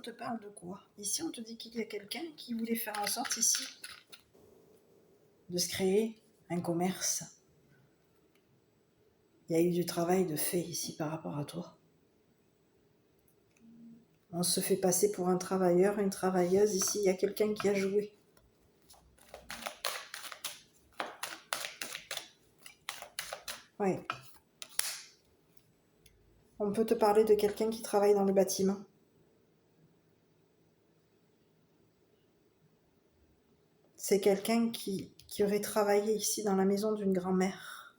te parle de quoi? Ici, on te dit qu'il y a quelqu'un qui voulait faire en sorte ici de se créer un commerce. Il y a eu du travail de fait ici par rapport à toi. On se fait passer pour un travailleur, une travailleuse. Ici, il y a quelqu'un qui a joué. Oui. On peut te parler de quelqu'un qui travaille dans le bâtiment. C'est quelqu'un qui aurait travaillé ici dans la maison d'une grand-mère.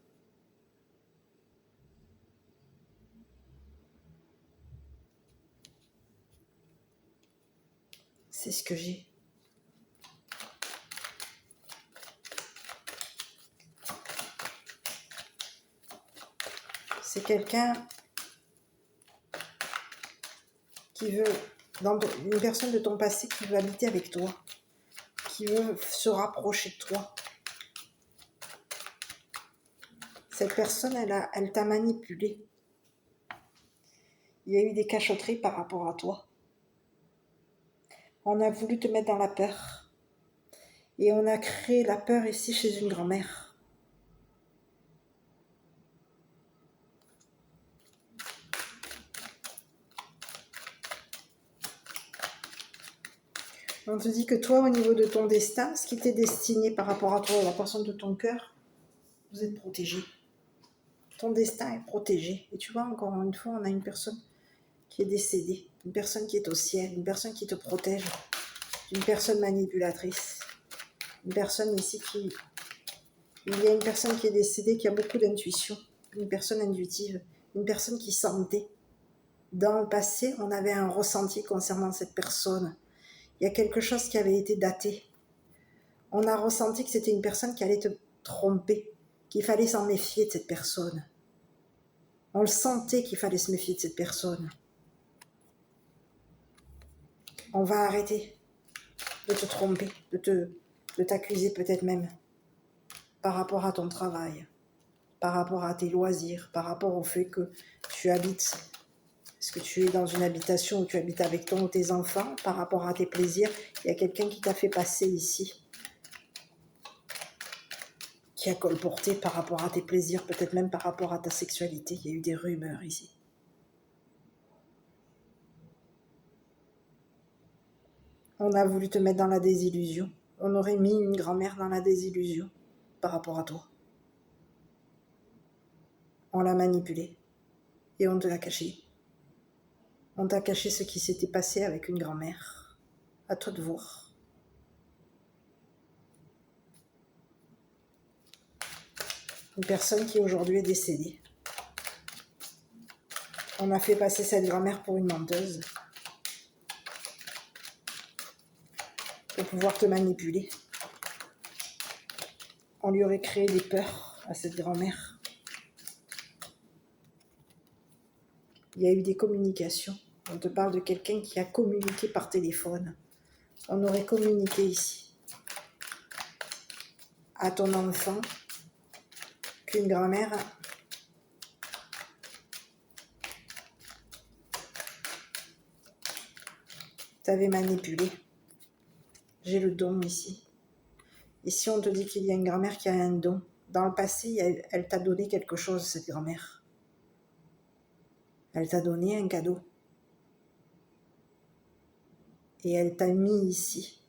C'est ce que j'ai. C'est quelqu'un qui veut, une personne de ton passé qui veut habiter avec toi, qui veut se rapprocher de toi. Cette personne, elle t'a manipulé. Il y a eu des cachotteries par rapport à toi. On a voulu te mettre dans la peur. Et on a créé la peur ici chez une grand-mère. On te dit que toi, au niveau de ton destin, ce qui t'est destiné par rapport à toi, la personne de ton cœur, vous êtes protégé. Ton destin est protégé. Et tu vois, encore une fois, on a une personne qui est décédée, une personne qui est au ciel, une personne qui te protège, une personne manipulatrice, une personne ici qui... Il y a une personne qui est décédée qui a beaucoup d'intuition, une personne intuitive, une personne qui sentait. Dans le passé, on avait un ressenti concernant cette personne. Il y a quelque chose qui avait été daté. On a ressenti que c'était une personne qui allait te tromper, qu'il fallait s'en méfier de cette personne. On le sentait qu'il fallait se méfier de cette personne. On va arrêter de te tromper, de t'accuser peut-être même par rapport à ton travail, par rapport à tes loisirs, par rapport au fait que tu habites. Est-ce que tu es dans une habitation où tu habites avec ton ou tes enfants, par rapport à tes plaisirs? Il y a quelqu'un qui t'a fait passer ici, qui a colporté par rapport à tes plaisirs, peut-être même par rapport à ta sexualité. Il y a eu des rumeurs ici. On a voulu te mettre dans la désillusion. On aurait mis une grand-mère dans la désillusion par rapport à toi. On l'a manipulée et on te l'a caché. On t'a caché ce qui s'était passé avec une grand-mère. À toi de voir. Une personne qui aujourd'hui est décédée. On a fait passer cette grand-mère pour une menteuse. Pour pouvoir te manipuler. On lui aurait créé des peurs à cette grand-mère. Il y a eu des communications. On te parle de quelqu'un qui a communiqué par téléphone. On aurait communiqué ici à ton enfant qu'une grand-mère t'avait manipulé. J'ai le don ici. Ici, on te dit qu'il y a une grand-mère qui a un don. Dans le passé, elle t'a donné quelque chose, cette grand-mère. Elle t'a donné un cadeau. Et elle t'a mis ici.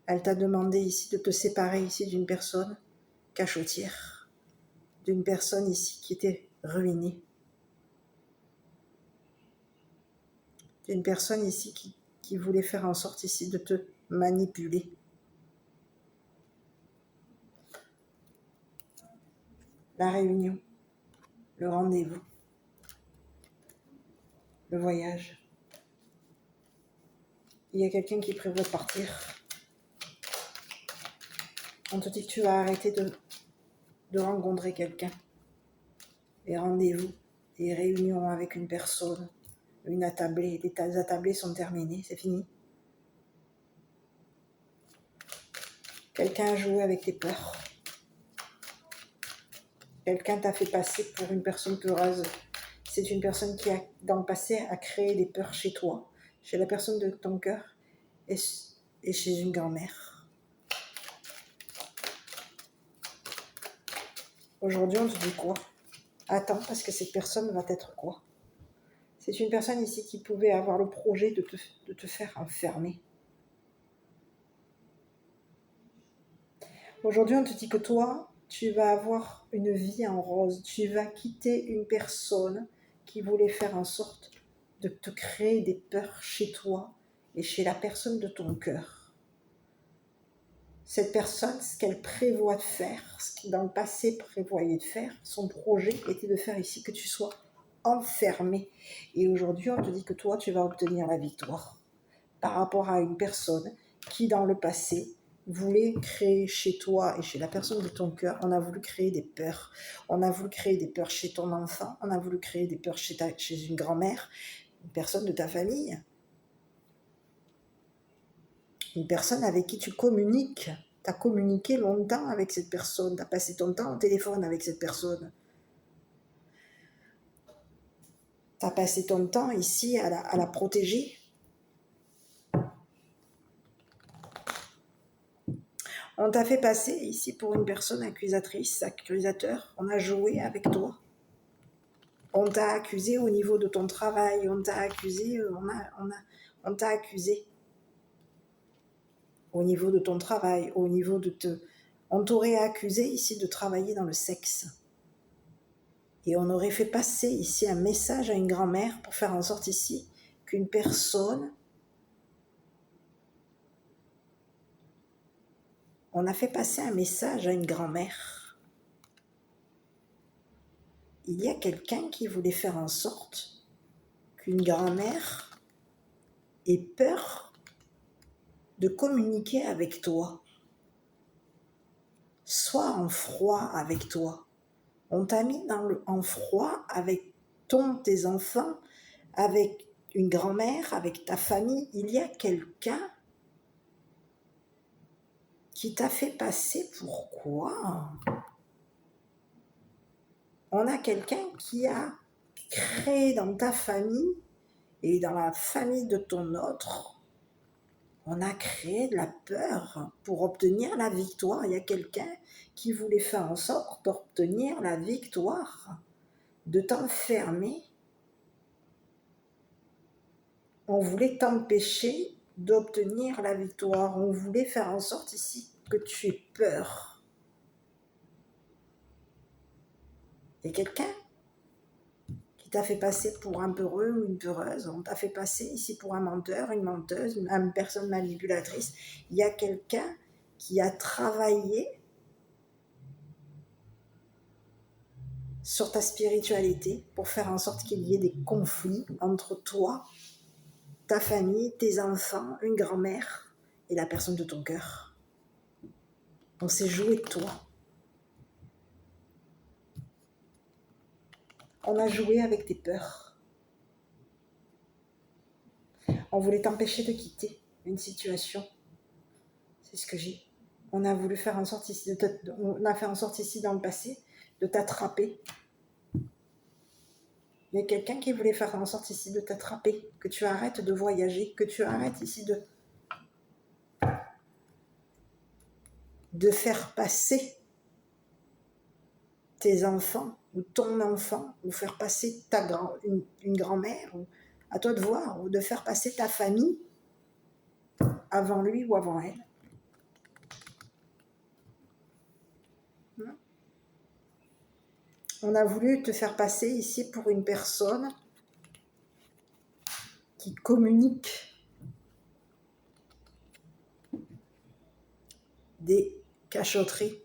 Elle t'a demandé ici de te séparer ici d'une personne cachotière. D'une personne ici qui était ruinée. D'une personne ici qui voulait faire en sorte ici de te manipuler. La réunion, le rendez-vous, le voyage. Il y a quelqu'un qui prévoit de partir. On te dit que tu vas arrêter de rencontrer quelqu'un. Les rendez-vous, les réunions avec une personne, une attablée, les attablés sont terminés, c'est fini. Quelqu'un a joué avec tes peurs. Quelqu'un t'a fait passer pour une personne peureuse. C'est une personne qui, dans le passé, a créé des peurs chez toi, chez la personne de ton cœur et chez une grand-mère. Aujourd'hui, on te dit quoi? Attends, parce que cette personne va être quoi? C'est une personne ici qui pouvait avoir le projet de te faire enfermer. Aujourd'hui, on te dit que toi, tu vas avoir une vie en rose. Tu vas quitter une personne qui voulait faire en sorte de te créer des peurs chez toi et chez la personne de ton cœur. Cette personne, ce qu'elle prévoit de faire, ce qui dans le passé prévoyait de faire, son projet était de faire ici que tu sois enfermé. Et aujourd'hui, on te dit que toi, tu vas obtenir la victoire par rapport à une personne qui, dans le passé, voulait créer chez toi et chez la personne de ton cœur, on a voulu créer des peurs. On a voulu créer des peurs chez ton enfant, on a voulu créer des peurs chez une grand-mère, une personne de ta famille, une personne avec qui tu communiques. Tu as communiqué longtemps avec cette personne, tu as passé ton temps au téléphone avec cette personne. Tu as passé ton temps ici à la protéger. On t'a fait passer ici pour une personne accusatrice, accusateur. On a joué avec toi. On t'a accusé au niveau de ton travail. On t'a accusé, on t'a accusé au niveau de ton travail, au niveau de on t'aurait accusé ici de travailler dans le sexe. Et on aurait fait passer ici un message à une grand-mère pour faire en sorte ici qu'une personne... On a fait passer un message à une grand-mère. Il y a quelqu'un qui voulait faire en sorte qu'une grand-mère ait peur de communiquer avec toi. Sois en froid avec toi. On t'a mis en froid avec tes enfants, avec une grand-mère, avec ta famille. Il y a quelqu'un qui t'a fait passer pour quoi? On a quelqu'un qui a créé dans ta famille et dans la famille de ton autre, on a créé de la peur pour obtenir la victoire. Il y a quelqu'un qui voulait faire en sorte d'obtenir la victoire, de t'enfermer. On voulait t'empêcher d'obtenir la victoire. On voulait faire en sorte ici que tu aies peur. Il y a quelqu'un qui t'a fait passer pour un peureux ou une peureuse. On t'a fait passer ici pour un menteur, une menteuse, une personne manipulatrice. Il y a quelqu'un qui a travaillé sur ta spiritualité pour faire en sorte qu'il y ait des conflits entre toi, ta famille, tes enfants, une grand-mère et la personne de ton cœur. On s'est joué de toi. On a joué avec tes peurs. On voulait t'empêcher de quitter une situation. C'est ce que j'ai. On a voulu faire en sorte ici, on a fait en sorte ici dans le passé de t'attraper. Il y a quelqu'un qui voulait faire en sorte ici de t'attraper, que tu arrêtes de voyager, que tu arrêtes ici de faire passer tes enfants ou ton enfant, ou faire passer une grand-mère, ou à toi de voir, ou de faire passer ta famille avant lui ou avant elle. On a voulu te faire passer ici pour une personne qui communique des cachotteries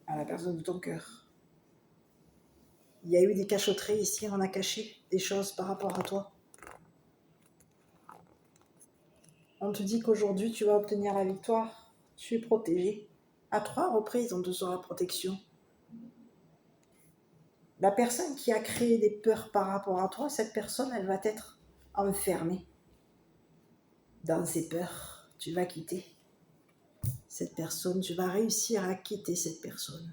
à la personne de ton cœur. Il y a eu des cachotteries ici, on a caché des choses par rapport à toi. On te dit qu'aujourd'hui tu vas obtenir la victoire, tu es protégé. À 3 reprises, on te sera protection. La personne qui a créé des peurs par rapport à toi, cette personne, elle va être enfermée dans ses peurs. Tu vas quitter cette personne, tu vas réussir à quitter cette personne.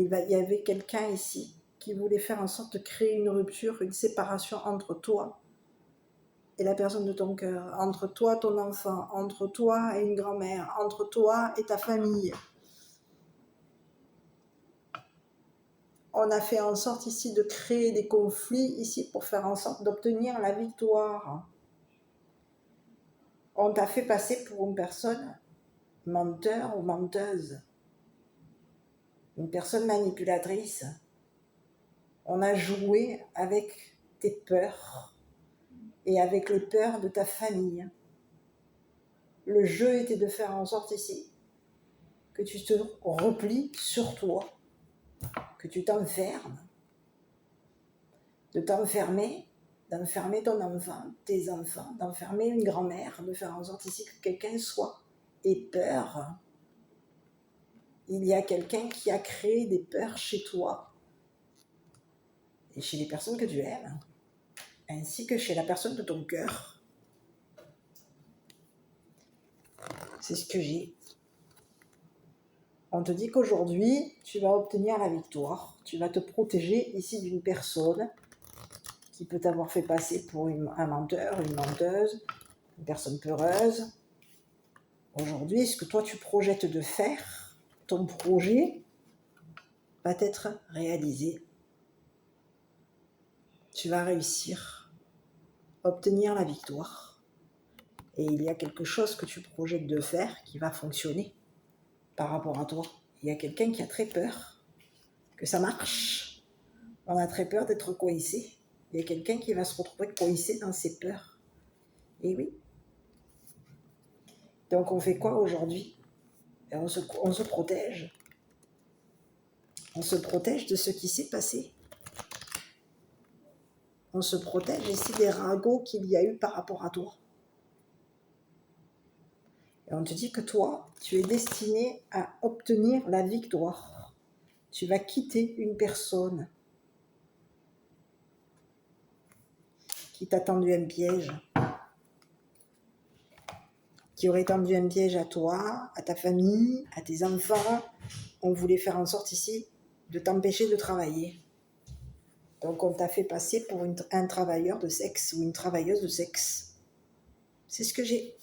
il y avait quelqu'un ici qui voulait faire en sorte de créer une rupture, une séparation entre toi et la personne de ton cœur, entre toi, ton enfant, entre toi et une grand-mère, entre toi et ta famille. On a fait en sorte ici de créer des conflits ici pour faire en sorte d'obtenir la victoire. On t'a fait passer pour une personne menteur ou menteuse, une personne manipulatrice. On a joué avec tes peurs et avec les peurs de ta famille. Le jeu était de faire en sorte ici que tu te replies sur toi, que tu t'enfermes, de t'enfermer, d'enfermer ton enfant, tes enfants, d'enfermer une grand-mère, de faire en sorte ici que quelqu'un soit ait peur. Il y a quelqu'un qui a créé des peurs chez toi et chez les personnes que tu aimes, ainsi que chez la personne de ton cœur. C'est ce que j'ai. On te dit qu'aujourd'hui, tu vas obtenir la victoire. Tu vas te protéger ici d'une personne qui peut t'avoir fait passer pour un menteur, une menteuse, une personne peureuse. Aujourd'hui, ce que toi tu projettes de faire, ton projet va être réalisé. Tu vas réussir, obtenir la victoire. Et il y a quelque chose que tu projettes de faire qui va fonctionner par rapport à toi. Il y a quelqu'un qui a très peur que ça marche. On a très peur d'être coincé. Il y a quelqu'un qui va se retrouver coincé dans ses peurs. Et oui. Donc on fait quoi aujourd'hui? On se protège. On se protège de ce qui s'est passé. On se protège ici des ragots qu'il y a eu par rapport à toi. Et on te dit que toi, tu es destiné à obtenir la victoire. Tu vas quitter une personne qui t'a tendu un piège, qui aurait tendu un piège à toi, à ta famille, à tes enfants. On voulait faire en sorte ici de t'empêcher de travailler. Donc on t'a fait passer pour un travailleur de sexe ou une travailleuse de sexe. C'est ce que j'ai.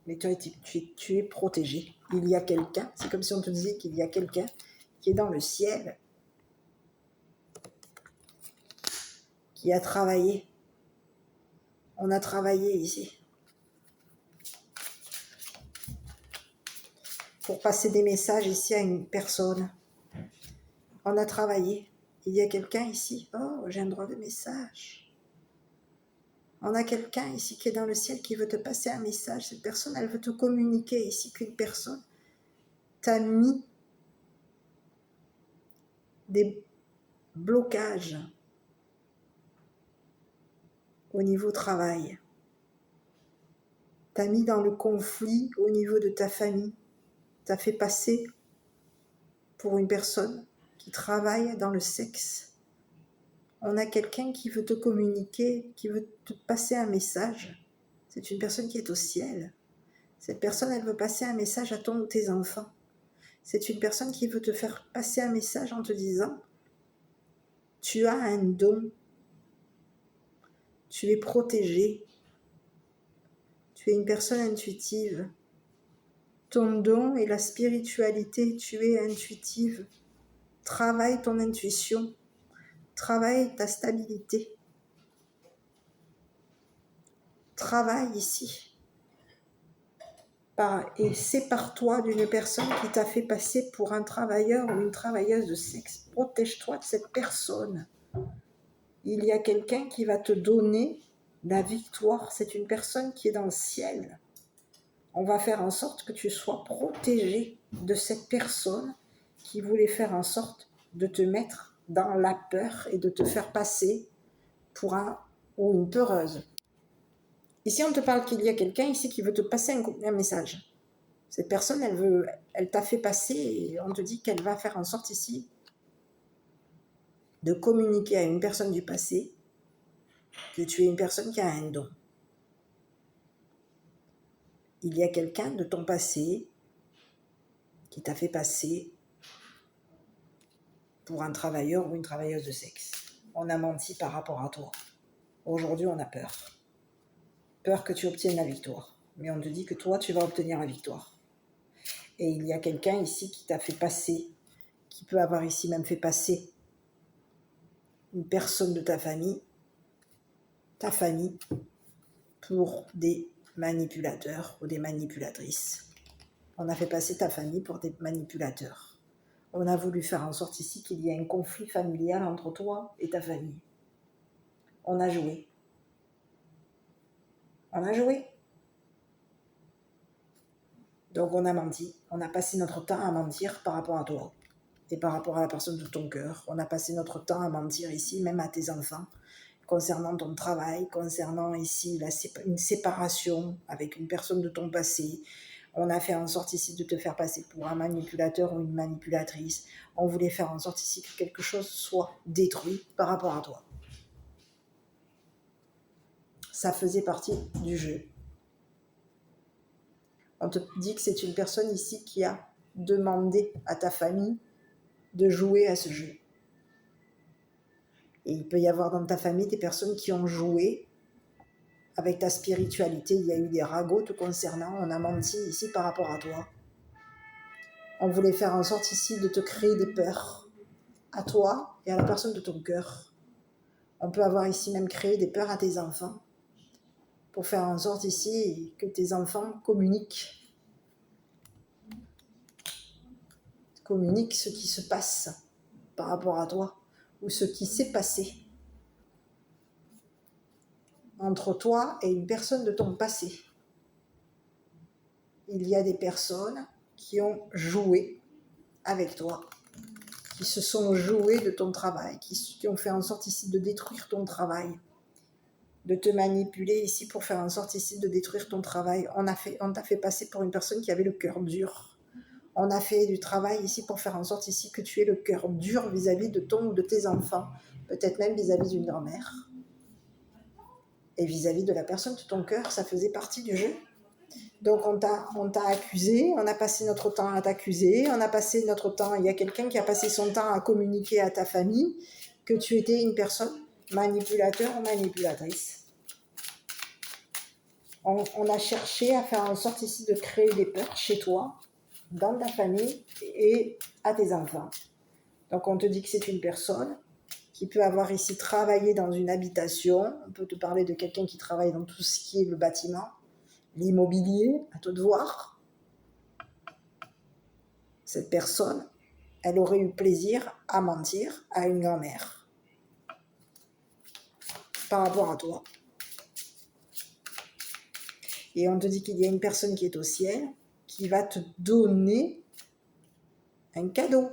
Mais tu es protégé. Il y a quelqu'un, c'est comme si on te disait qu'il y a quelqu'un qui est dans le ciel, qui a travaillé. On a travaillé ici pour passer des messages ici à une personne. On a travaillé. Il y a quelqu'un ici. Oh, j'ai un droit de message. On a quelqu'un ici qui est dans le ciel qui veut te passer un message. Cette personne, elle veut te communiquer ici qu'une personne t'a mis des blocages au niveau travail. T'a mis dans le conflit au niveau de ta famille. T'a fait passer pour une personne qui travaille dans le sexe. On a quelqu'un qui veut te communiquer, qui veut te passer un message. C'est une personne qui est au ciel. Cette personne, elle veut passer un message à ton ou tes enfants. C'est une personne qui veut te faire passer un message en te disant « Tu as un don. Tu es protégé. Tu es une personne intuitive. Ton don est la spiritualité. Tu es intuitive. Travaille ton intuition. Travaille ta stabilité. Travaille ici. Et sépare-toi d'une personne qui t'a fait passer pour un travailleur ou une travailleuse de sexe. Protège-toi de cette personne. Il y a quelqu'un qui va te donner la victoire. C'est une personne qui est dans le ciel. On va faire en sorte que tu sois protégé de cette personne qui voulait faire en sorte de te mettre dans la peur et de te faire passer pour un ou une peureuse. Ici, on te parle qu'il y a quelqu'un ici qui veut te passer un message. Cette personne, elle t'a fait passer et on te dit qu'elle va faire en sorte ici de communiquer à une personne du passé que tu es une personne qui a un don. Il y a quelqu'un de ton passé qui t'a fait passer pour un travailleur ou une travailleuse de sexe. On a menti par rapport à toi. Aujourd'hui, on a peur. Peur que tu obtiennes la victoire. Mais on te dit que toi, tu vas obtenir la victoire. Et il y a quelqu'un ici qui t'a fait passer, qui peut avoir ici même fait passer une personne de ta famille, pour des manipulateurs ou des manipulatrices. On a fait passer ta famille pour des manipulateurs. On a voulu faire en sorte ici qu'il y ait un conflit familial entre toi et ta famille. On a joué. On a joué. Donc on a menti. On a passé notre temps à mentir par rapport à toi et par rapport à la personne de ton cœur. On a passé notre temps à mentir ici, même à tes enfants, concernant ton travail, concernant ici une séparation avec une personne de ton passé. On a fait en sorte ici de te faire passer pour un manipulateur ou une manipulatrice. On voulait faire en sorte ici que quelque chose soit détruit par rapport à toi. Ça faisait partie du jeu. On te dit que c'est une personne ici qui a demandé à ta famille de jouer à ce jeu. Et il peut y avoir dans ta famille des personnes qui ont joué avec ta spiritualité. Il y a eu des ragots te concernant. On a menti ici par rapport à toi. On voulait faire en sorte ici de te créer des peurs à toi et à la personne de ton cœur. On peut avoir ici même créé des peurs à tes enfants pour faire en sorte ici que tes enfants communiquent ce qui se passe par rapport à toi ou ce qui s'est passé entre toi et une personne de ton passé. Il y a des personnes qui ont joué avec toi, qui se sont jouées de ton travail, qui ont fait en sorte ici de détruire ton travail, de te manipuler ici pour faire en sorte ici de détruire ton travail. On t'a fait passer pour une personne qui avait le cœur dur. On a fait du travail ici pour faire en sorte ici que tu aies le cœur dur vis-à-vis de ton ou de tes enfants, peut-être même vis-à-vis d'une grand-mère. Et vis-à-vis de la personne de ton cœur, ça faisait partie du jeu. Donc on t'a accusé, on a passé notre temps à t'accuser, on a passé notre temps, il y a quelqu'un qui a passé son temps à communiquer à ta famille que tu étais une personne manipulateur ou manipulatrice. On a cherché à faire en sorte ici de créer des peurs chez toi, dans ta famille et à tes enfants. Donc on te dit que c'est une personne qui peut avoir ici travaillé dans une habitation. On peut te parler de quelqu'un qui travaille dans tout ce qui est le bâtiment, l'immobilier, à toi de voir. Cette personne, elle aurait eu plaisir à mentir à une grand-mère par rapport à toi. Et on te dit qu'il y a une personne qui est au ciel qui va te donner un cadeau.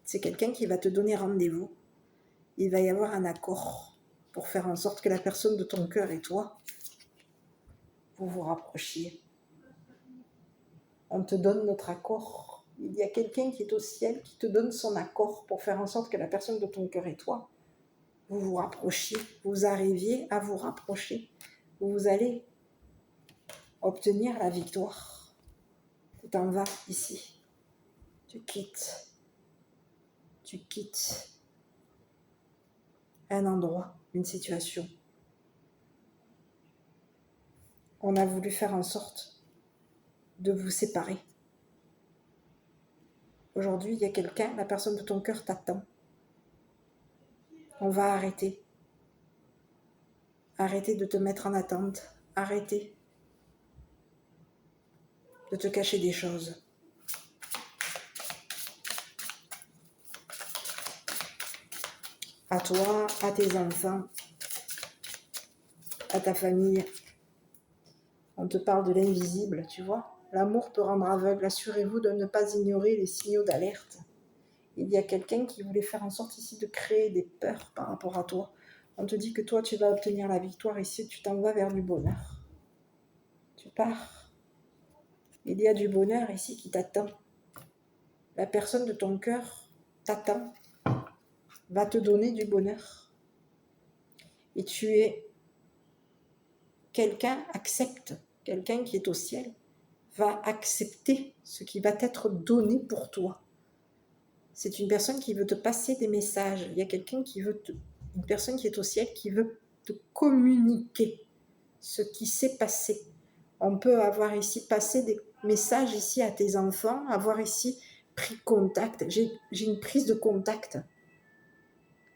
C'est quelqu'un qui va te donner rendez-vous. Il va y avoir un accord pour faire en sorte que la personne de ton cœur et toi, vous vous rapprochiez. On te donne notre accord. Il y a quelqu'un qui est au ciel qui te donne son accord pour faire en sorte que la personne de ton cœur et toi, vous vous rapprochiez, vous arriviez à vous rapprocher. Vous allez obtenir la victoire. Tu t'en vas ici. Tu quittes un endroit, une situation. On a voulu faire en sorte de vous séparer. Aujourd'hui, il y a quelqu'un, la personne de ton cœur t'attend. On va arrêter. Arrêtez de te mettre en attente. Arrêtez de te cacher des choses. À toi, à tes enfants, à ta famille. On te parle de l'invisible, tu vois. L'amour peut rendre aveugle. Assurez-vous de ne pas ignorer les signaux d'alerte. Il y a quelqu'un qui voulait faire en sorte ici de créer des peurs par rapport à toi. On te dit que toi, tu vas obtenir la victoire ici, tu t'en vas vers du bonheur. Tu pars. Il y a du bonheur ici qui t'attend. La personne de ton cœur t'attend, va te donner du bonheur. Et tu es quelqu'un, accepte, quelqu'un qui est au ciel, va accepter ce qui va être donné pour toi. C'est une personne qui veut te passer des messages. Il y a quelqu'un qui veut une personne qui est au ciel qui veut te communiquer ce qui s'est passé. On peut avoir ici passé des messages ici à tes enfants, avoir ici pris contact. J'ai une prise de contact.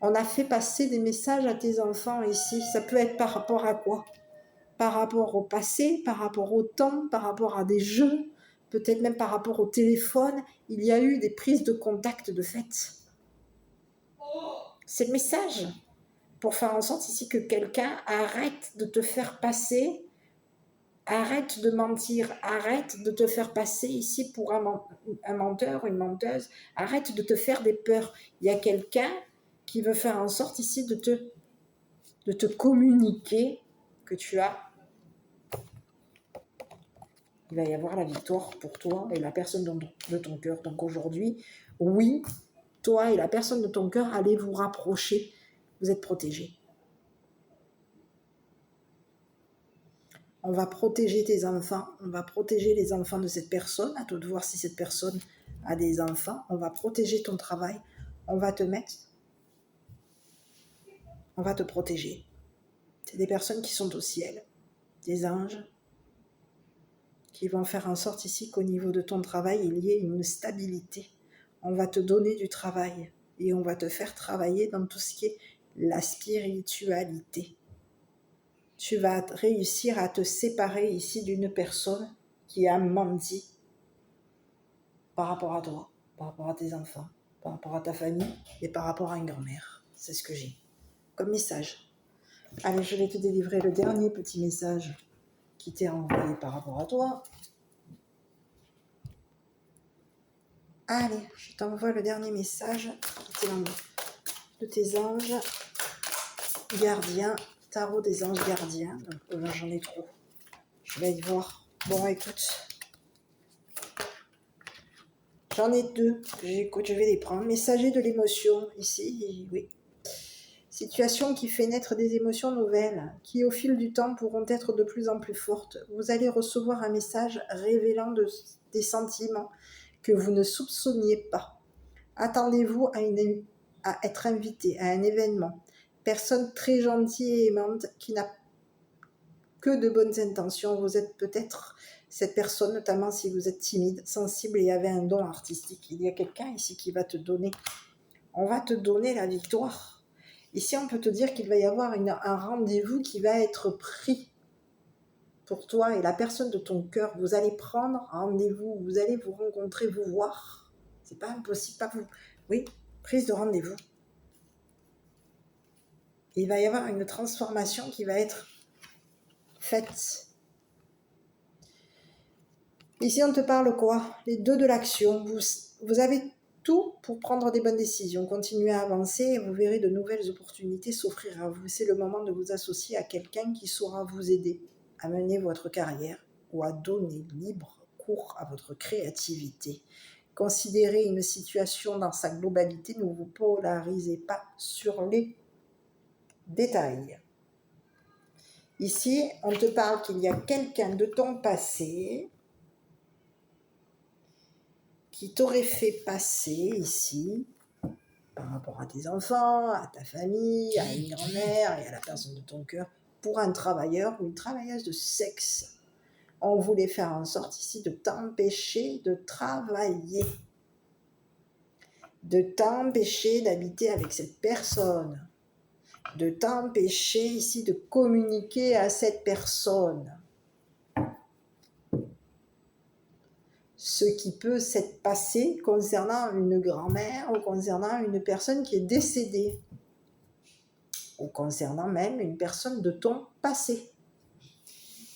On a fait passer des messages à tes enfants ici. Ça peut être par rapport à quoi? Par rapport au passé, par rapport au temps, par rapport à des jeux, peut-être même par rapport au téléphone. Il y a eu des prises de contact de fait. C'est le message pour faire en sorte ici que quelqu'un arrête de te faire passer, arrête de mentir, arrête de te faire passer ici pour un menteur, une menteuse, arrête de te faire des peurs. Il y a quelqu'un qui veut faire en sorte ici de te communiquer que tu as. Il va y avoir la victoire pour toi et la personne de ton cœur. Donc aujourd'hui, oui, toi et la personne de ton cœur, allez vous rapprocher. Vous êtes protégés. On va protéger tes enfants, on va protéger les enfants de cette personne, à toi de voir si cette personne a des enfants, on va protéger ton travail, on va te mettre, on va te protéger. C'est des personnes qui sont au ciel, des anges, qui vont faire en sorte ici qu'au niveau de ton travail, il y ait une stabilité. On va te donner du travail et on va te faire travailler dans tout ce qui est la spiritualité. Tu vas réussir à te séparer ici d'une personne qui a menti par rapport à toi, par rapport à tes enfants, par rapport à ta famille et par rapport à une grand-mère. C'est ce que j'ai comme message. Allez, je vais te délivrer le dernier petit message qui t'est envoyé par rapport à toi. Allez, je t'envoie le dernier message qui t'est envoyé de tes anges gardiens, tarot des anges gardiens. Donc là, j'en ai trop. Je vais y voir. Bon, écoute. J'en ai deux. Écoute, je vais les prendre. Messager de l'émotion, ici, oui. Situation qui fait naître des émotions nouvelles, qui au fil du temps pourront être de plus en plus fortes. Vous allez recevoir un message révélant des sentiments que vous ne soupçonniez pas. Attendez-vous à être invité à un événement. Personne très gentille et aimante qui n'a que de bonnes intentions. Vous êtes peut-être cette personne, notamment si vous êtes timide, sensible et avez un don artistique. Il y a quelqu'un ici qui va te donner. On va te donner la victoire. Ici, on peut te dire qu'il va y avoir un rendez-vous qui va être pris pour toi et la personne de ton cœur. Vous allez prendre rendez-vous, vous allez vous rencontrer, vous voir. C'est pas impossible, pas vous. Oui, prise de rendez-vous. Il va y avoir une transformation qui va être faite. Ici, on te parle quoi? Les deux de l'action. Vous avez tout pour prendre des bonnes décisions. Continuez à avancer et vous verrez de nouvelles opportunités s'offrir à vous. C'est le moment de vous associer à quelqu'un qui saura vous aider à mener votre carrière ou à donner libre cours à votre créativité. Considérez une situation dans sa globalité. Ne vous polarisez pas sur les détails. Ici, on te parle qu'il y a quelqu'un de ton passé qui t'aurait fait passer ici, par rapport à tes enfants, à ta famille, à une grand-mère et à la personne de ton cœur, pour un travailleur ou une travailleuse de sexe. On voulait faire en sorte ici de t'empêcher de travailler, de t'empêcher d'habiter avec cette personne, de t'empêcher ici de communiquer à cette personne. Ce qui peut s'être passé concernant une grand-mère ou concernant une personne qui est décédée ou concernant même une personne de ton passé.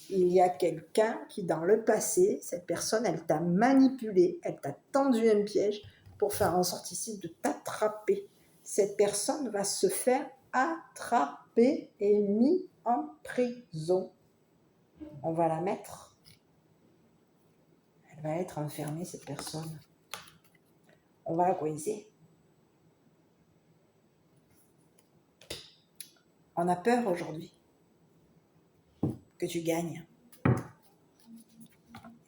Il y a quelqu'un qui, dans le passé, cette personne, elle t'a manipulé, elle t'a tendu un piège pour faire en sorte ici de t'attraper. Cette personne va se faire attraper et mise en prison. On va la mettre. Elle va être enfermée, cette personne. On va la coincer. On a peur aujourd'hui que tu gagnes.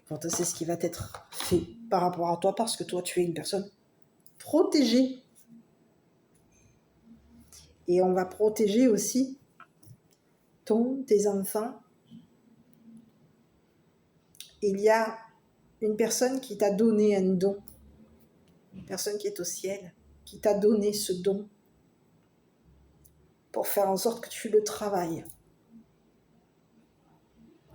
Pourtant, c'est ce qui va être fait par rapport à toi parce que toi, tu es une personne protégée. Et on va protéger aussi tes enfants. Il y a une personne qui t'a donné un don, une personne qui est au ciel, qui t'a donné ce don pour faire en sorte que tu le travailles.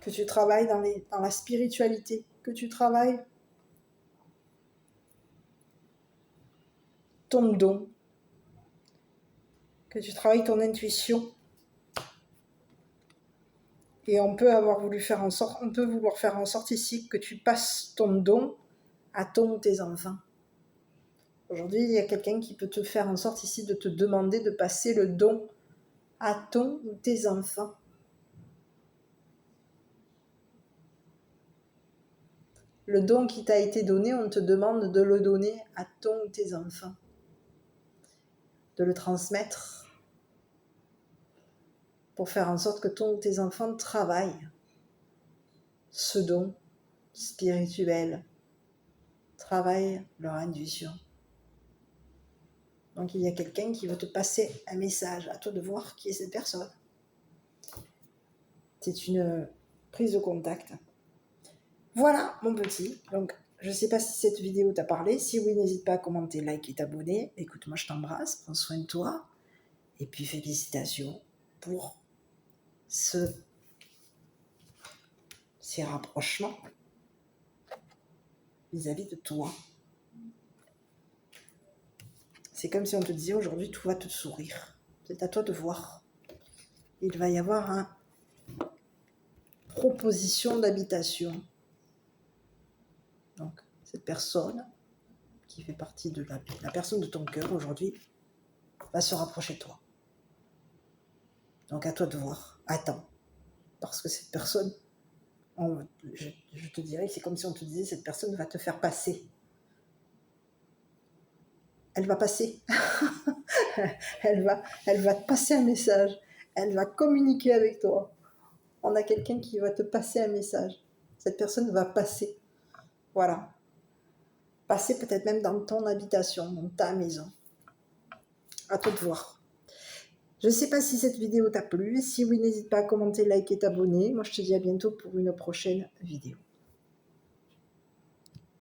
Que tu travailles dans la spiritualité, que tu travailles ton don, que tu travailles ton intuition. Et on peut vouloir faire en sorte ici que tu passes ton don à ton ou tes enfants. Aujourd'hui, il y a quelqu'un qui peut te faire en sorte ici de te demander de passer le don à ton ou tes enfants. Le don qui t'a été donné, on te demande de le donner à ton ou tes enfants. De le transmettre pour faire en sorte que ton ou tes enfants travaillent ce don spirituel, travaillent leur intuition. Donc il y a quelqu'un qui veut te passer un message, à toi de voir qui est cette personne. C'est une prise de contact. Voilà mon petit, donc je ne sais pas si cette vidéo t'a parlé, si oui n'hésite pas à commenter, liker et t'abonner. Écoute, moi je t'embrasse, prends soin de toi, et puis félicitations pour ces rapprochements vis-à-vis de toi. C'est comme si on te disait aujourd'hui tout va te sourire, c'est à toi de voir. Il va y avoir une proposition d'habitation. Donc, cette personne qui fait partie de la personne de ton cœur aujourd'hui va se rapprocher de toi. Donc, à toi de voir. Attends. Parce que cette personne, je te dirais que c'est comme si on te disait cette personne va te faire passer. Elle va passer. elle va te passer un message. Elle va communiquer avec toi. On a quelqu'un qui va te passer un message. Cette personne va passer. Voilà. Passer peut-être même dans ton habitation, dans ta maison. À toi de voir. Je ne sais pas si cette vidéo t'a plu. Si oui, n'hésite pas à commenter, liker et t'abonner. Moi, je te dis à bientôt pour une prochaine vidéo.